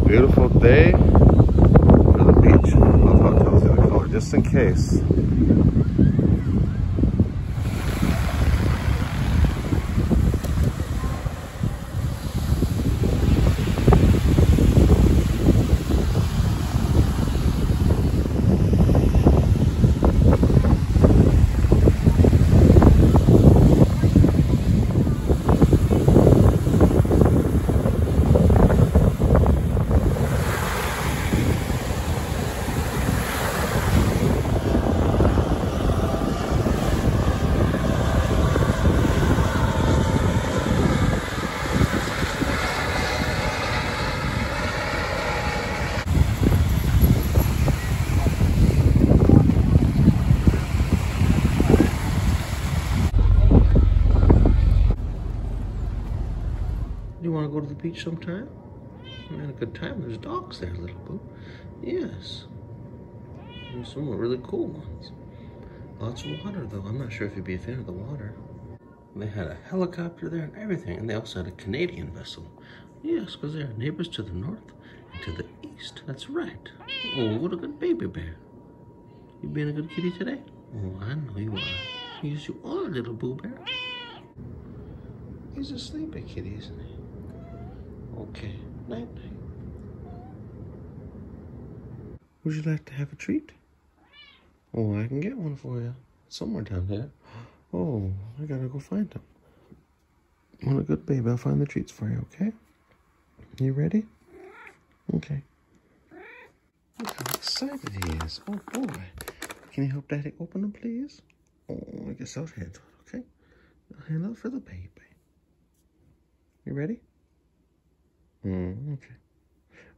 Beautiful day for the beach. I love how it tells you the color, just in case. You want to go to the beach sometime? We had a good time. There's dogs there, little boo. Yes. There's some really cool ones. Lots of water, though. I'm not sure if you'd be a fan of the water. They had a helicopter there and everything, and they also had a Canadian vessel. Yes, because they are neighbors to the north and to the east. That's right. Oh, what a good baby bear. You being a good kitty today? Oh, I know you are. Yes, you are, little boo bear. He's a sleepy kitty, isn't he? Okay, night night. Would you like to have a treat? Oh, I can get one for you. Somewhere down there. Oh, I gotta go find him. What a good baby. I'll find the treats for you, okay? You ready? Okay. Look how excited he is. Oh, boy. Can you help Daddy open them, please? Oh, I guess I'll handle it, okay? I'll handle it for the baby. You ready? Okay.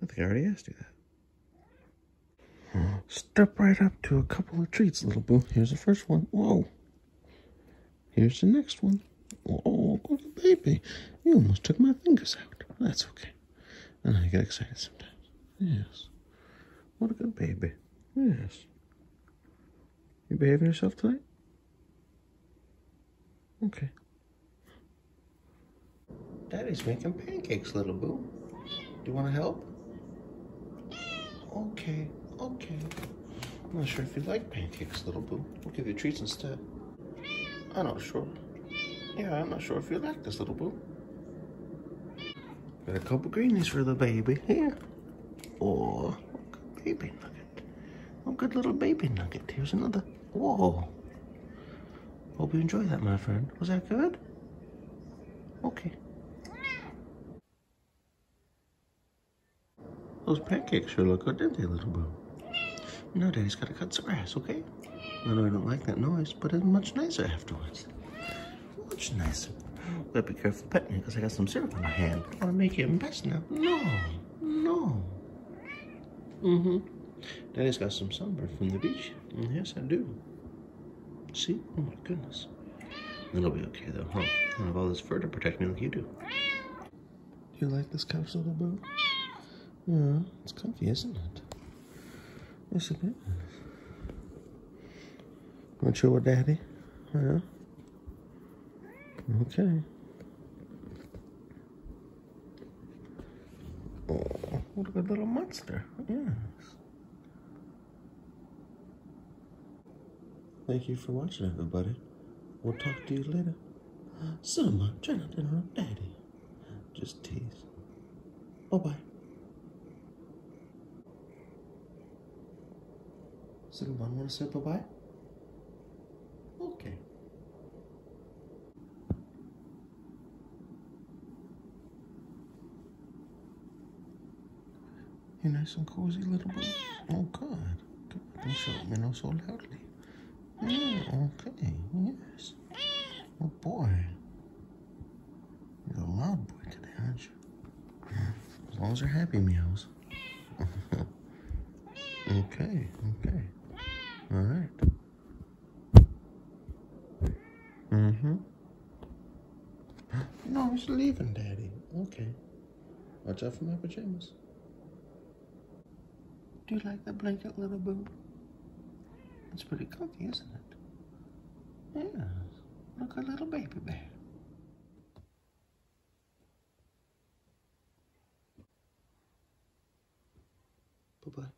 I think I already asked you that. Step right up to a couple of treats, little boo. Here's the first one. Whoa. Here's the next one. Oh, good baby. You almost took my fingers out. That's okay. I know you get excited sometimes. Yes. What a good baby. Yes. You behaving yourself tonight? Okay. Daddy's making pancakes, little boo. Do you want to help? Okay, okay. I'm not sure if you like pancakes, little boo. We'll give you treats instead. I'm not sure. Yeah, I'm not sure if you like this, little boo. Got a couple greenies for the baby. Here. Oh, good baby nugget. Oh, good little baby nugget. Here's another. Whoa. Hope you enjoyed that, my friend. Was that good? Okay. Those pancakes sure look good, didn't they, little boo? No, Daddy's got to cut some grass, okay? I know I don't like that noise, but it's much nicer afterwards. Much nicer. But be careful petting me, because I got some syrup in my hand. I want to make you a mess now. No, no. Daddy's got some sunburn from the beach. Yes, I do. See? Oh, my goodness. It'll be okay, though, huh? I don't have all this fur to protect me like you do. Do you like this couch, little boo? Yeah, it's comfy, isn't it? Yes, it is. Want to chill with Daddy? Yeah. Okay. Oh, what a good little monster. Yes. Thank you for watching, everybody. We'll talk to you later. Cinnabon, try not to interrupt Daddy. Just tease. Bye-bye. Cinnabon, want to say bye-bye? Okay. You're nice and cozy, little boy. Oh, good. Good. Don't show me no so loudly. Yeah, okay. Yes. Oh, boy. You're a loud boy today, aren't you? As long as you're happy, meows. Okay, okay. All right. No, he's leaving, Daddy. Okay. Watch out for my pajamas. Do you like the blanket, little boo? It's pretty comfy, isn't it? Yes. Look, a little baby bear. Bye-bye.